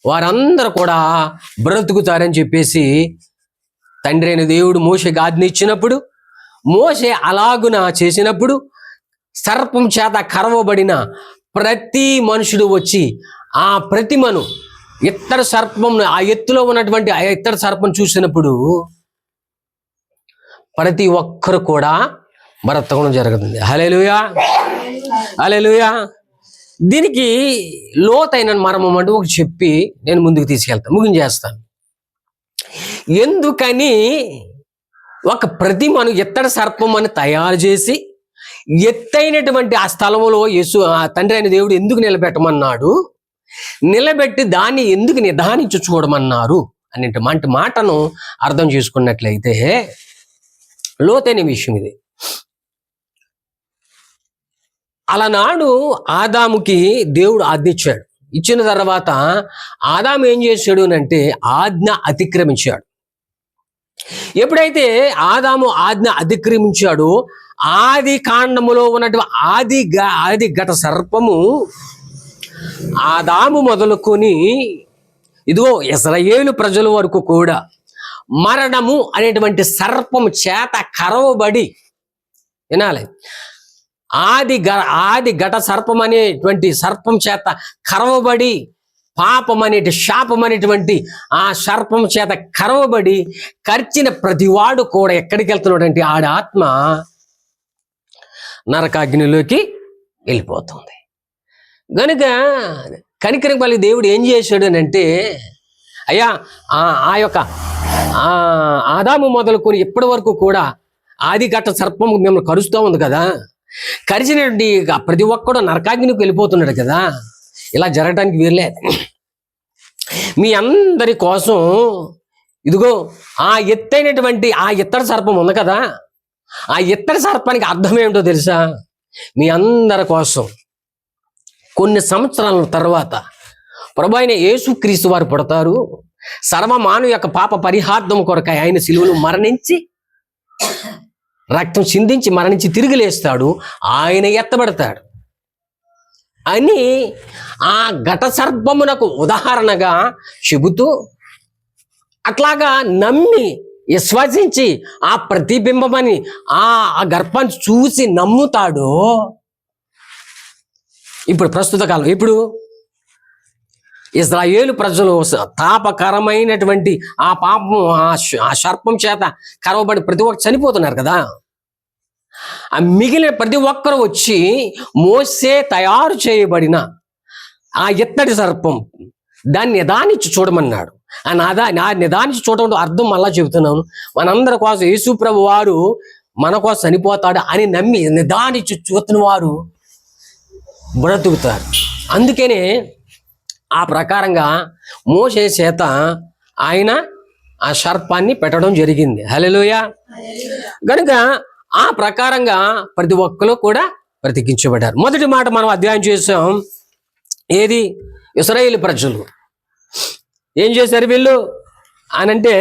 వారందరూ కూడా బ్రతుకుతారని చెప్పేసి తండ్రి అయిన దేవుడు మోషేకి ఆజ్ఞ ఇచ్చినప్పుడు, మోషే అలాగున చేసినప్పుడు సర్పం చేత కరవబడిన ప్రతి మనుషుడు వచ్చి ఆ ప్రతిమను ఇత్తడి సర్పం, ఆ ఎత్తులో ఉన్నటువంటి ఆ ఇత్తడి సర్పం చూసినప్పుడు ప్రతి ఒక్కరు కూడా బ్రతకడం జరుగుతుంది. హల్లెలూయా, హల్లెలూయా. దీనికి లోతైన మర్మం అంటూ ఒకటి చెప్పి నేను ముందుకు తీసుకెళ్తాను, ముగించేస్తాను. ఎందుకని ఒక ప్రతిమను ఎత్తడి సర్పం అని తయారు చేసి ఎత్తైనటువంటి ఆ స్థలంలో ఆ తండ్రి అయిన దేవుడు ఎందుకు నిలబెట్టమన్నాడు, నిలబెట్టి దాన్ని ఎందుకు నిదానించి చూడమన్నారు అనేటువంటి మాటను అర్థం చేసుకున్నట్లయితే లోతైన విషయం ఇది. అలనాడు ఆదాముకి దేవుడు ఆజ్ఞ ఇచ్చాడు. ఇచ్చిన తర్వాత ఆదాము ఏం చేశాడు అంటే ఆజ్ఞ అతిక్రమించాడు. ఎప్పుడైతే ఆదాము ఆజ్ఞ అతిక్రమించాడో ఆది కాండములో ఉన్నటువంటి ఆది ఘట సర్పము ఆదాము మొదలుకొని ఇదిగో ఇశ్రాయేలు ప్రజల వరకు కూడా మరణము అనేటువంటి సర్పము చేత కరవబడి, వినాలి, ఆది ఘట సర్పం అనేటువంటి సర్పం చేత కరవబడి, పాపం అనేటి శాపం అనేటువంటి ఆ సర్పం చేత కరవబడి కరిచిన ప్రతివాడు కూడా ఎక్కడికి వెళ్తున్నాడంటే ఆడి ఆత్మ నరకాగ్నిలోకి వెళ్ళిపోతుంది. గనుక కనికరం కలిగి దేవుడు ఏం చేశాడు అని అంటే, అయ్యా ఆ యొక్క ఆదాము మొదలుకొని ఇప్పటి వరకు కూడా ఆది ఘట సర్పం మిమ్మల్ని కరుస్తూ ఉంది కదా, కరిచినటువంటి ప్రతి ఒక్కడు నరకాగ్నికి వెళ్ళిపోతున్నాడు కదా, ఇలా జరగడానికి వీరలేదు. మీ అందరి కోసం ఇదిగో ఆ ఎత్తైనటువంటి ఆ ఇత్తడి సర్పం ఉంది కదా, ఆ ఇత్తడి సర్పానికి అర్థం ఏమిటో తెలుసా? మీ అందరి కోసం కొన్ని సంవత్సరాల తర్వాత ప్రభు అయిన యేసుక్రీస్తు వారు పుడతారు. సర్వమానవ యొక్క పాప పరిహార్థం కొరకై ఆయన శిలువలో మరణించి, రక్తం చిందించి మరణించి తిరిగి లేస్తాడు, ఆయన ఎత్తబడతాడు అని ఆ ఘట సర్పమునకు ఉదాహరణగా చెబుతూ, అట్లాగా నమ్మి విశ్వసించి ఆ ప్రతిబింబమని ఆ గర్భాన్ని చూసి నమ్ముతాడు. ఇప్పుడు ప్రస్తుత కాలం ఇప్పుడు ఇశ్రాయేలు ప్రజలు తాపకరమైనటువంటి ఆ పాపం ఆ సర్పం చేత కరవబడి ప్రతి ఒక్కరు చనిపోతున్నారు కదా. ఆ మిగిలిన ప్రతి ఒక్కరు వచ్చి మోసే తయారు చేయబడిన ఆ ఇత్తడి సర్పం దాన్ని నిదానించి చూడమన్నాడు. ఆ నిదానించి చూడడం అర్థం మళ్ళా చెబుతున్నాను. మనందరి కోసం యేసు ప్రభు వారు మన కోసం చనిపోతాడు అని నమ్మి నిదానించి చూస్తున్న వారు బ్రతుకుతారు. అందుకనే ఆ ప్రకారంగా మోసే చేత ఆయన ఆ సర్పాన్ని పెట్టడం జరిగింది. హల్లెలూయా. కనుక ఆ ప్రకారంగా ప్రతి ఒక్కరు కూడా బ్రతికించబడ్డారు. మొదటి మాట మనం అధ్యయనం చేసాం. ఏది? ఇశ్రాయేలు ప్రజలు ఏం చేశారు వీళ్ళు అనంటే,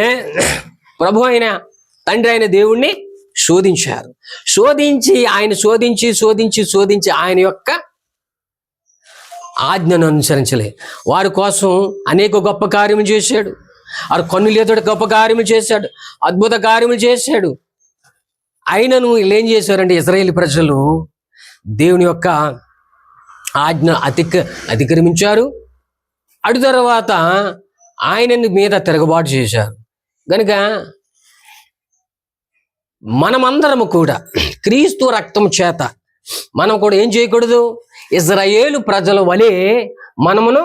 ప్రభు అయిన తండ్రి అయిన దేవుణ్ణి శోధించారు. శోధించి ఆయన యొక్క ఆజ్ఞను అనుసరించలే. వారి కోసం అనేక గొప్ప కార్యములు చేశాడు. వారు కన్నులు ఎదుట గొప్ప కార్యములు చేశాడు, అద్భుత కార్యములు చేశాడు. అయినను వీళ్ళు ఏం చేశారంటే, ఇశ్రాయేలు ప్రజలు దేవుని యొక్క ఆజ్ఞ అతిక్రమించారు. అటు తర్వాత ఆయన మీద తిరగబాటు చేశారు. కనుక మనమందరము కూడా క్రీస్తు రక్తం చేత మనం కూడా ఏం చేయకూడదు? ఇశ్రాయేలు ప్రజల వలె మనమును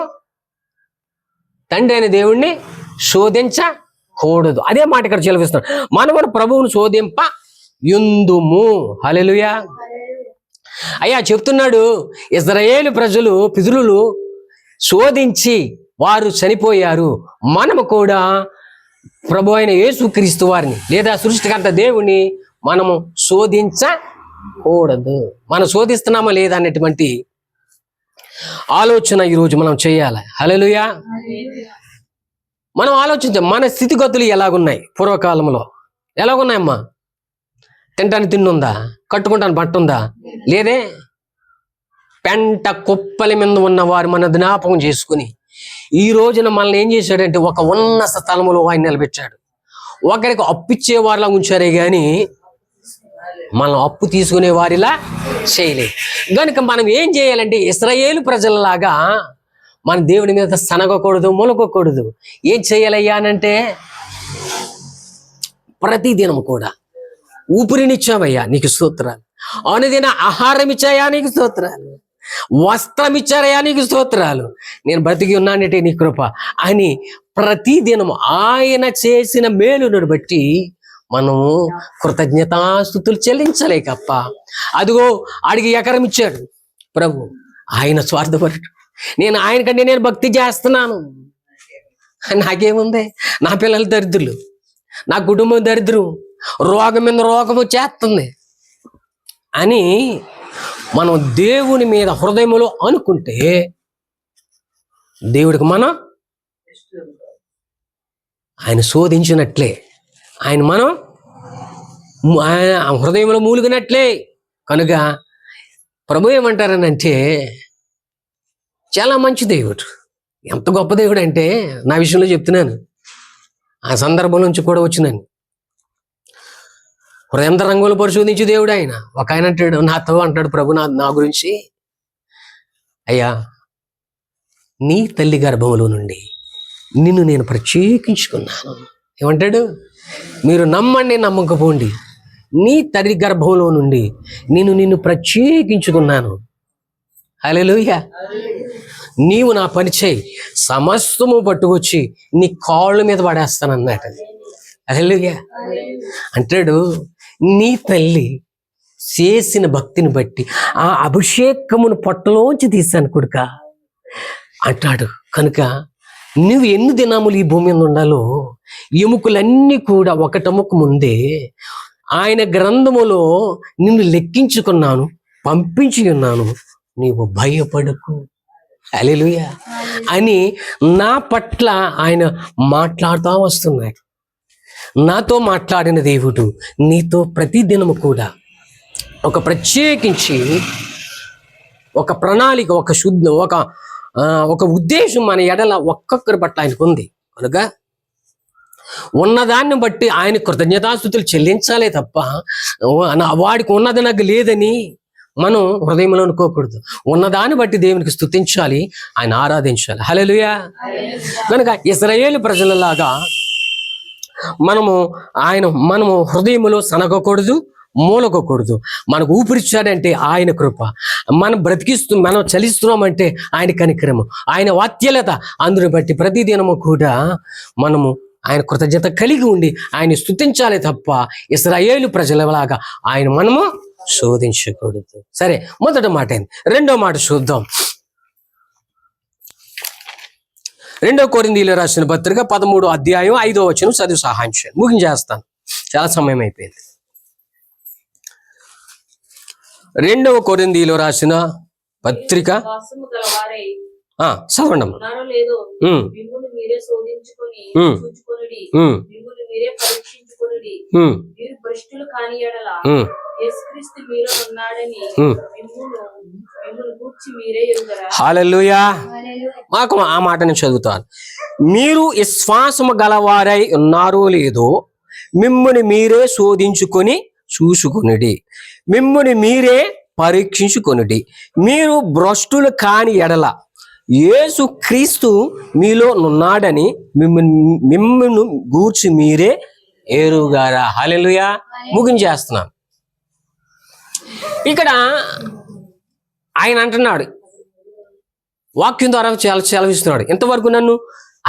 తండ్రి అయిన దేవుణ్ణి శోధించకూడదు. అదే మాట ఇక్కడ చెలవిస్తున్నాడు. మనమును ప్రభువును శోధింప యుందుము. హల్లెలూయా. అయ్యా చెప్తున్నాడు, ఇశ్రాయేలు ప్రజలు పితరులు శోధించి వారు చనిపోయారు. మనము కూడా ప్రభు అయిన యేసుక్రీస్తు వారిని లేదా సృష్టికర్త దేవుని మనము శోధించకూడదు. మనం శోధిస్తున్నామా లేదా అనేటువంటి ఆలోచన ఈరోజు మనం చేయాలి. హల్లెలూయా. మనం ఆలోచించాం మన స్థితిగతులు ఎలాగున్నాయి, పూర్వకాలంలో ఎలాగున్నాయమ్మా? తినటానికి తిన్నుందా? కట్టుకుంటాను పట్టుందా? లేదే. పెంట కుప్పల మీద ఉన్న వారు మన జ్ఞాపకం చేసుకుని ఈ రోజున మనల్ని ఏం చేశాడంటే ఒక ఉన్నత స్థలములో ఆయన నిలబెట్టాడు. ఒకరికి అప్పిచ్చే వారిలా ఉంచారే కానీ మనం అప్పు తీసుకునే వారిలా చేయలేదు. కనుక మనం ఏం చేయాలంటే ఇశ్రాయేలు ప్రజలలాగా మన దేవుని మీద సనగకూడదు, మొలగకూడదు. ఏం చేయాలయ్యా అనంటే, ప్రతిదినం కూడా ఊపిరినిచ్చావయ్యా నీకు స్తోత్రాలు, అనుదిన ఆహారం ఇచ్చాయా నీకు స్తోత్రాలు, వస్త్రం ఇచ్చారయ్యా నీకు స్తోత్రాలు, నేను బ్రతికి ఉన్నానంటే నీ కృప అని ప్రతిదినం ఆయన చేసిన మేలును బట్టి మనము కృతజ్ఞతాస్తుతులు చెల్లించలేకప్ప. అదిగో అడిగి ఎకరం ఇచ్చాడు ప్రభు, ఆయన స్వార్థపరుడు. నేను ఆయన కంటే నేను భక్తి చేస్తున్నాను, నాకేముంది, నా పిల్లలు దరిద్రులు, నా కుటుంబం దరిద్రం, రోగం మీద రోగము చేస్తుంది అని మనం దేవుని మీద హృదయంలో అనుకుంటే దేవుడికి మనం ఆయన శోధించినట్లే, ఆయన మనం హృదయంలో మూలిగినట్లే. కనుక ప్రభు ఏమంటారనంటే, చాలా మంచి దేవుడు. ఎంత గొప్ప దేవుడు అంటే నా విషయంలో చెప్తున్నాను, ఆ సందర్భం నుంచి కూడా వచ్చినాను. హృదయంతరంగంలో పరిశోధించి దేవుడు ఆయన. ఒక ఆయన అంటాడు ప్రభు నా గురించి, అయ్యా నీ తల్లి గర్భంలో నుండి నిన్ను నేను ప్రత్యేకించుకున్నాను. ఏమంటాడు? మీరు నమ్మండి నమ్మకపోండి, నీ తల్లి గర్భంలో నుండి నిన్ను ప్రత్యేకించుకున్నాను. హల్లెలూయా. నీవు నా పని చేయి, సమస్తము పట్టుకొచ్చి నీ కాళ్ళ మీద పడేస్తానన్నాడు. హల్లెలూయా. అంటాడు, నీ తల్లి చేసిన భక్తిని బట్టి ఆ అభిషేకమును పొట్టలోంచి తీశాను కొడుక అంటాడు. కనుక నువ్వు ఎన్ని దినములు ఈ భూమి మీద ఉండాలో ఎముకలన్నీ కూడా ఒకటముకు ముందే ఆయన గ్రంథములో నిన్ను లెక్కించుకున్నాను, పంపించి ఉన్నాను, నీవు భయపడకు. హల్లెలూయా అని నా పట్ల ఆయన మాట్లాడుతూ వస్తున్నాడు. నాతో మాట్లాడిన దేవుడు నీతో ప్రతిదినము కూడా ఒక ప్రత్యేకించి ఒక ప్రణాళిక, ఒక శుద్ధ, ఒక ఉద్దేశం మన ఎడల ఒక్కొక్కరి పట్ల ఆయనకు ఉంది. కనుక ఉన్నదాన్ని బట్టి ఆయన కృతజ్ఞతాస్తుతులు చెల్లించాలే తప్ప వాడికి ఉన్నది నాకు లేదని మనం హృదయంలో అనుకోకూడదు. ఉన్నదాన్ని బట్టి దేవునికి స్తుతించాలి, ఆయన ఆరాధించాలి. హల్లెలూయా. కనుక ఇశ్రాయేలు ప్రజలలాగా మనము హృదయంలో సనగకూడదు, మూలకూడదు. మనకు ఊపిరిచ్చాడంటే ఆయన కృప, మనం మనం చలిస్తున్నామంటే ఆయన కనికరము, ఆయన వాత్సల్యత. అందుని బట్టి ప్రతిదినము కూడా మనము ఆయన కృతజ్ఞత కలిగి ఉండి ఆయన స్తుతించాలి తప్ప ఇశ్రాయేలు ప్రజలలాగా ఆయన మనము శోధించకూడదు. సరే, మొదటి మాట అయింది. రెండో మాట చూద్దాం. 2 కొరింథీయులకు రాసిన పత్రిక 13వ అధ్యాయం 5వ వచనం చదివి సహాయం చేయండి. ముగించేస్తాను, చాలా సమయం అయిపోయింది. 2 కొరింథీయులకు రాసిన పత్రిక చదవండి. హల్లెలూయా. మాకు ఆ మాట నేను చదువుతాను. మీరు విశ్వాసము గలవారై ఉన్నారో లేదో మిమ్ముని మీరే శోధించుకొని చూసుకొనుడి, మిమ్ముని మీరే పరీక్షించుకొనుడి. మీరు భ్రష్టులు కాని ఎడల యేసు క్రీస్తు మీలో ఉన్నాడని మిమ్మును గూర్చి మీరే ఎరుగారా. హల్లెలూయా. ముగించేస్తున్నాను. ఇక్కడ ఆయన అంటున్నాడు, వాక్యం ద్వారా సెలవిస్తున్నాడు, ఇంతవరకు నన్ను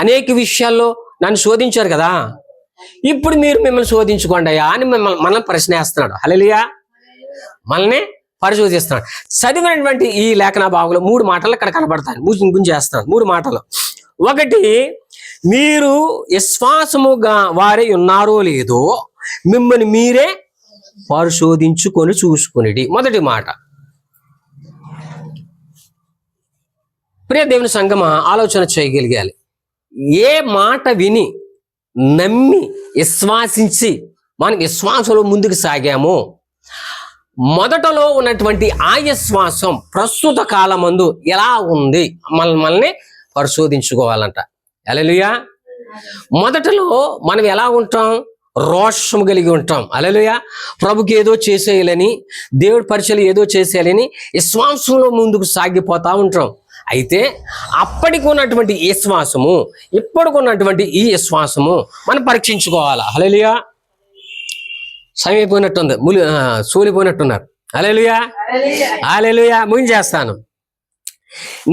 అనేక విషయాల్లో నన్ను శోధించారు కదా, ఇప్పుడు మీరు మిమ్మల్ని శోధించుకోండి అయ్యా అని మనల్ని ప్రశ్నేస్తున్నాడు. హల్లెలూయా. మనల్ని పరిశోధిస్తున్నాడు. చదివినటువంటి ఈ లేఖన భాగంలో 3 మాటలు ఇక్కడ కనబడతాయి. ముగించేస్తున్నాను 3 మాటలు. ఒకటి, మీరు విశ్వాసముగా వారే ఉన్నారో లేదో మిమ్మల్ని మీరే పరిశోధించుకొని చూసుకునేది. మొదటి మాట. ప్రియ దేవుని సంగమా, ఆలోచన చేయగలిగాలి. ఏ మాట విని నమ్మి విశ్వాసించి మనం విశ్వాసంలో ముందుకు సాగామో, మొదటలో ఉన్నటువంటి ఆ విశ్వాసం ప్రస్తుత కాలమందు ఎలా ఉంది మనల్ని పరిశోధించుకోవాలంట. హల్లెలూయా. మొదటలో మనం ఎలా ఉంటాం? రోషం కలిగి ఉంటాం. హల్లెలూయా. ప్రభుకి ఏదో చేసేయాలని, దేవుడి పరిచయం ఏదో చేసేయాలని విశ్వాసంలో ముందుకు సాగిపోతా ఉంటాం. అయితే అప్పటికి ఉన్నటువంటి విశ్వాసము, ఇప్పటికి ఉన్నటువంటి ఈ విశ్వాసము మనం పరీక్షించుకోవాలా. హల్లెలూయా. సమయపోయినట్టుంది, సూలిపోయినట్టున్నారు. హల్లెలూయా. హల్లెలూయా. ముగించేస్తాను.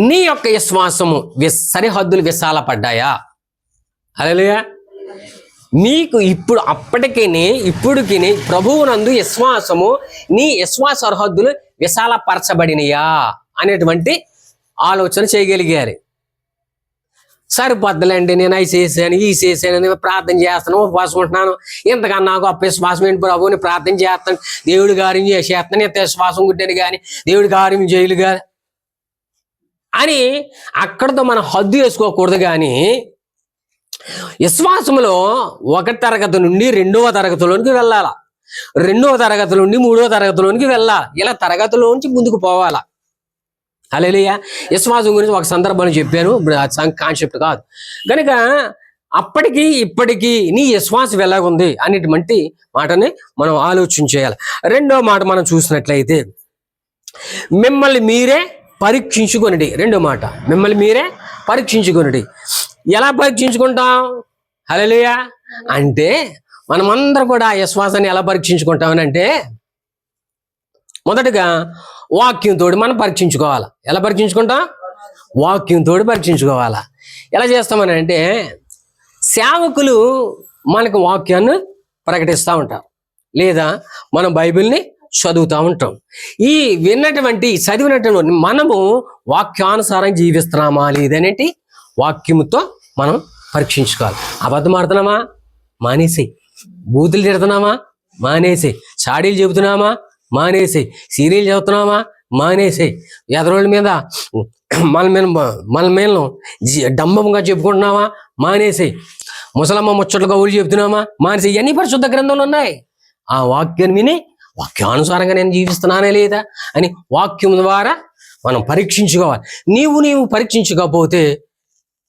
నీ యొక్క విశ్వాసము సరిహద్దులు విశాలపడ్డాయా? హల్లెలూయా. నీకు ఇప్పుడు ఇప్పుడుకి ప్రభువునందు విశ్వాసము, నీ విశ్వాస సరిహద్దులు విశాలపరచబడినయా అనేటువంటి ఆలోచన చేయగలిగారు. సరిపోద్దులేండి, నేను అవి చేశాను, ఈ చేశాను, ప్రార్థన చేస్తాను, ఉపవాసం ఉంటున్నాను, ఇంతకన్నా నాకు అప్ప విశ్వాసం ఏంటి ప్రభు, నేను ప్రార్థన చేస్తాను, దేవుడి కార్యం చేసేస్తాను, ఇంత విశ్వాసం కుట్టాను కానీ దేవుడి కార్యం చేయలు కాదు అని అక్కడితో మనం హద్దు వేసుకోకూడదు. కానీ విశ్వాసంలో 1వ తరగతి నుండి 2వ తరగతిలోనికి వెళ్ళాలా, 2వ తరగతి నుండి 3వ తరగతిలోనికి వెళ్ళాలి. ఇలా తరగతిలోంచి ముందుకు పోవాలా. హల్లెలూయా. విశ్వాసం గురించి ఒక సందర్భంలో చెప్పాను, కాన్సెప్ట్ కాదు. కనుక అప్పటికి ఇప్పటికీ నీ విశ్వాసం ఎలాగుంది అనేటువంటి మాటని మనం ఆలోచన చేయాలి. రెండో మాట మనం చూసినట్లయితే మిమ్మల్ని మీరే పరీక్షించుకొనిడి. రెండో మాట, మిమ్మల్ని మీరే పరీక్షించుకొనిడి. ఎలా పరీక్షించుకుంటాం? హల్లెలూయా. అంటే మనమందరం కూడా విశ్వాసాన్ని ఎలా పరీక్షించుకుంటామని అంటే, మొదటగా వాక్యంతో మనం పరీక్షించుకోవాలి. ఎలా పరీక్షించుకుంటాం? వాక్యంతో పరీక్షించుకోవాలా. ఎలా చేస్తామని అంటే, సేవకులు మనకు వాక్యాన్ని ప్రకటిస్తూ ఉంటారు, లేదా మనం బైబిల్ని చదువుతూ ఉంటాం. ఈ విన్నటువంటి చదివినటువంటి మనము వాక్యానుసారం జీవిస్తున్నామా లేదనేటి వాక్యముతో మనం పరీక్షించుకోవాలి. అబద్ధం ఆడుతున్నామా? మానేసి. బూతులు తిడుతున్నామా? మానేసి. చాడీలు చెబుతున్నామా? మానేసి. సీరియల్ చదువుతున్నామా? మానేసి. ఎదరోళ్ళ మీద మన మీద డంబంగా చెప్పుకుంటున్నామా? మానేసి. ముసలమ్మ ముచ్చట్లు కవులు చెబుతున్నామా? మానేసి. ఇవన్నీ పరిశుద్ధ గ్రంథంలో ఉన్నాయి. ఆ వాక్యాన్ని విని వాక్యానుసారంగా నేను జీవిస్తున్నానే లేదా అని వాక్యం ద్వారా మనం పరీక్షించుకోవాలి. నీవు పరీక్షించకపోతే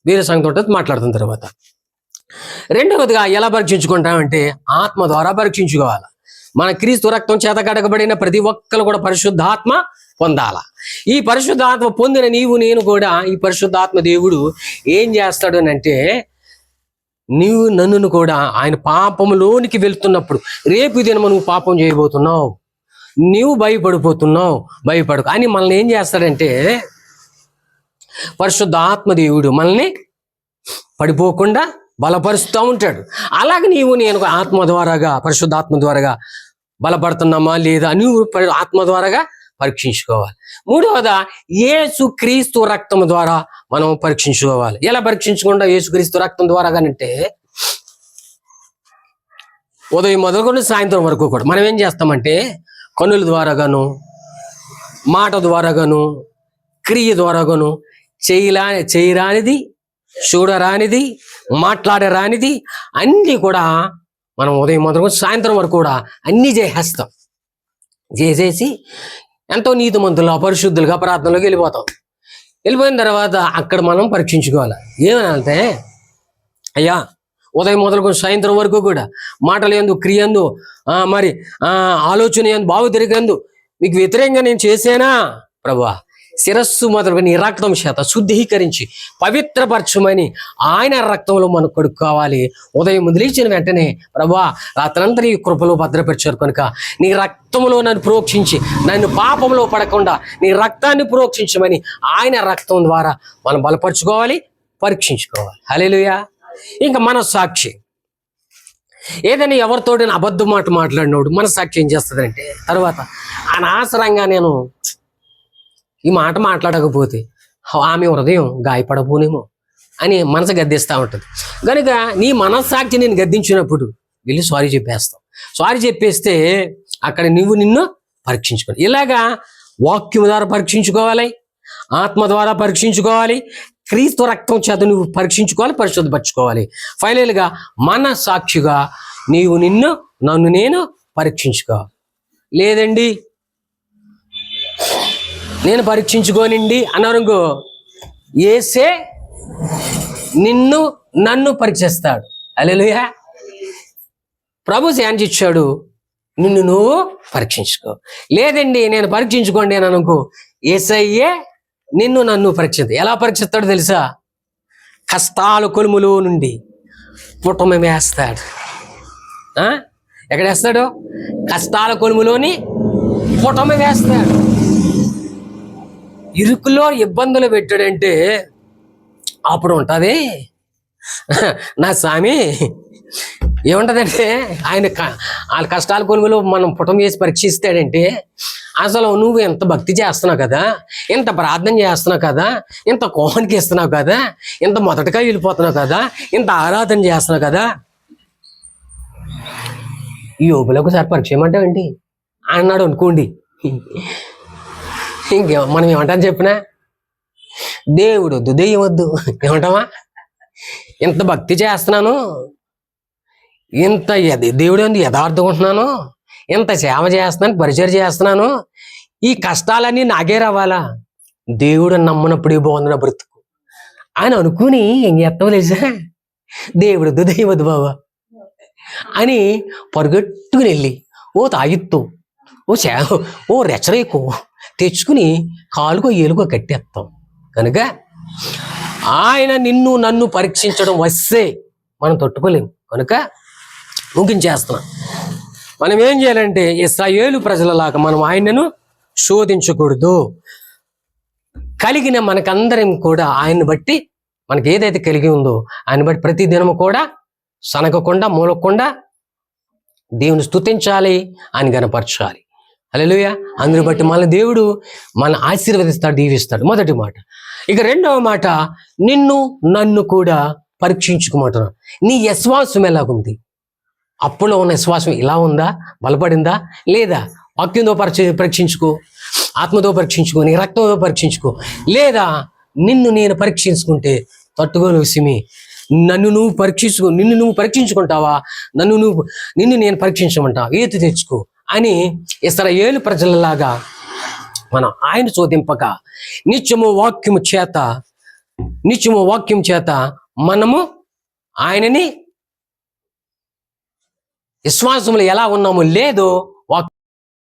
వేరే సంగతితో మాట్లాడుతున్న తర్వాత, రెండవదిగా ఎలా పరీక్షించుకుంటామంటే ఆత్మ ద్వారా పరీక్షించుకోవాలి. మన క్రీస్తు రక్తం చేత కడగబడిన ప్రతి ఒక్కరు కూడా పరిశుద్ధాత్మ పొందాల. ఈ పరిశుద్ధాత్మ పొందిన నేను కూడా ఈ పరిశుద్ధాత్మ దేవుడు ఏం చేస్తాడు అని అంటే, నీవు నన్ను కూడా ఆయన పాపంలోనికి వెళ్తున్నప్పుడు, రేపు దినము నువ్వు పాపం చేయబోతున్నావు, నీవు భయపడిపోతున్నావు, భయపడకు అని మనల్ని ఏం చేస్తాడంటే, పరిశుద్ధాత్మ దేవుడు మనల్ని పడిపోకుండా బలపరుస్తూ ఉంటాడు. అలాగే నేను ఆత్మ ద్వారాగా, పరిశుద్ధాత్మ ద్వారాగా బలపడుతున్నామా లేదా నువ్వు ఆత్మ ద్వారాగా పరీక్షించుకోవాలి. మూడవదా, యేసు క్రీస్తు రక్తం ద్వారా మనం పరీక్షించుకోవాలి. ఎలా పరీక్షించకుండా యేసు క్రీస్తు రక్తం ద్వారాగానంటే, ఉదయం మొదలుకొని సాయంత్రం వరకు కూడా మనం ఏం చేస్తామంటే, కన్నుల ద్వారాగాను, మాట ద్వారాగాను, క్రియ ద్వారాగాను, చేయరానిది, చూడరానిది, మాట్లాడరానిది అన్నీ కూడా మనం ఉదయం మొదలుకొని సాయంత్రం వరకు కూడా అన్నీ చేసేస్తాం. చేసేసి ఎంతో నీతిమంతులుగా, పరిశుద్ధులుగా ప్రార్థనలోకి వెళ్ళిపోతాం. వెళ్ళిపోయిన తర్వాత అక్కడ మనం పరీక్షించుకోవాలి. ఏమనంటే, అయ్యా ఉదయం మొదలుకొని సాయంత్రం వరకు కూడా మాటలు ఎందు, క్రియ ఎందు, మరి ఆలోచన ఎందు, భావోద్రేకందు మీకు వ్యతిరేకంగా నేను చేసేనా ప్రభువా? శిరస్సు మొదలుగా నీ రక్తం చేత శుద్ధీకరించి పవిత్రపరచమని ఆయన రక్తంలో మనకు కడుక్కోవాలి. ఉదయం లేచిన వెంటనే, ప్రభువా రాత్రంతా నీ కృపలో భద్రపరిచారు కనుక నీ రక్తంలో నన్ను ప్రోక్షించి, నన్ను పాపంలో పడకుండా నీ రక్తాన్ని ప్రోక్షించమని ఆయన రక్తం ద్వారా మనం బలపరుచుకోవాలి, పరీక్షించుకోవాలి. హల్లెలూయా. ఇంకా మన సాక్షి, ఏదైనా ఎవరితోటి అబద్ధం మాట మాట్లాడినోడు మన సాక్షి ఏం చేస్తుందంటే, తర్వాత అనవసరంగా నేను ఈ మాట మాట్లాడకపోతే ఆమె హృదయం గాయపడపోనేమో అని మనసు గద్దిస్తూ ఉంటుంది. కనుక నీ మనస్సాక్షి నేను గద్దించినప్పుడు వెళ్ళి సారీ చెప్పేస్తావు. సారీ చెప్పేస్తే అక్కడ నిన్ను పరీక్షించుకోవాలి. ఇలాగా వాక్యం ద్వారా పరీక్షించుకోవాలి, ఆత్మ ద్వారా పరీక్షించుకోవాలి, క్రీస్తు రక్తం చేత నువ్వు పరీక్షించుకోవాలి, పరిశుద్ధపరచుకోవాలి. ఫైనల్గా మన సాక్షిగా నన్ను నేను పరీక్షించుకోవాలి. లేదండి నేను పరీక్షించుకోనండి అన్నారనుకో, యేసే నన్ను పరీక్షిస్తాడు. హల్లెలూయా. ప్రభు ఛాన్స్ ఇచ్చాడు, నిన్ను నువ్వు పరీక్షించుకో. లేదండి నేను పరీక్షించుకోండి అని అనుకో, యేసయ్యే నన్ను పరీక్షిస్తాడు. ఎలా పరీక్షిస్తాడు తెలుసా? కష్టాల కొలుములో నుండి పుటమ వేస్తాడు. ఎక్కడ వేస్తాడు? కష్టాల కొలుములోని పుటమ వేస్తాడు. ఇరుకులో ఇబ్బందులు పెట్టాడంటే అప్పుడు ఉంటుంది నా స్వామి. ఏముంటుందంటే, వాళ్ళ కష్టాల కొలుగులో మనం పుటం వేసి పరీక్షిస్తాడంటే, అసలు నువ్వు ఎంత భక్తి చేస్తున్నావు కదా, ఎంత ప్రార్థన చేస్తున్నావు కదా, ఇంత కోహానికి ఇస్తున్నావు కదా, ఇంత మొదటగా వెళ్ళిపోతున్నావు కదా, ఇంత ఆరాధన చేస్తున్నావు కదా, ఈ యోగులకు ఒకసారి పరీక్ష ఏమంటావండి అన్నాడు అనుకోండి. మనం ఏమంటాం చెప్పినా, దేవుడు వద్దు, దెయ్యం వద్దు ఏమంటావా? ఇంత భక్తి చేస్తున్నాను, ఇంత దేవుడు ఎందుకు యథార్థం ఉంటున్నాను, ఇంత సేవ చేస్తున్నాను, పరిచయం చేస్తున్నాను, ఈ కష్టాలన్నీ నాకే రావాలా? దేవుడు నమ్మనప్పుడే బాగుంది నా బ్రతుకు అని అనుకుని ఏం చేస్తావు తెలుసా? దేవుడు దైవద్దు బాబా అని పరుగెట్టుకుని వెళ్ళి ఓ తాగిత్తు ఓ రెచ్చరేకు తెచ్చుకుని కాలుకో ఏలుకో కట్టేస్తాం. కనుక ఆయన నిన్ను నన్ను పరీక్షించడం వస్తే మనం తట్టుకోలేము. కనుక ముగించేస్తున్నాం. మనం ఏం చేయాలంటే ఇశ్రాయేలు ప్రజలలాగా మనం ఆయనను శోధించకూడదు. కలిగిన మనకందరం కూడా ఆయన్ని బట్టి, మనకి ఏదైతే కలిగి ఉందో ఆయన బట్టి ప్రతి దినము కూడా సనగకుండా మూలకుండా దేవుని స్తుతించాలి, ఆయన గణపరచాలి. హల్లెలూయా. అందుని బట్టి మన దేవుడు మన ఆశీర్వదిస్తాడు, దీవిస్తాడు. మొదటి మాట. ఇక రెండవ మాట, నిన్ను నన్ను కూడా పరీక్షించుకోమంటున్నాడు. నీ విశ్వాసం ఎలాగుంది? అప్పులో ఉన్న విశ్వాసం ఇలా ఉందా? బలపడిందా లేదా? వాక్యంతో పరీక్షించుకో, ఆత్మతో పరీక్షించుకో, నీ రక్తంతో పరీక్షించుకో. లేదా నిన్ను నేను పరీక్షించుకుంటే తట్టుకోని విషయమే. నిన్ను నువ్వు పరీక్షించుకుంటావా? నిన్ను నేను పరీక్షించమంటా, ఏతి తెచ్చుకో అని ఇశ్రాయేలు ప్రజలలాగా మనం ఆయన శోధింపక నిత్యము వాక్యం చేత మనము ఆయనని విశ్వాసములు ఎలా ఉన్నామో లేదో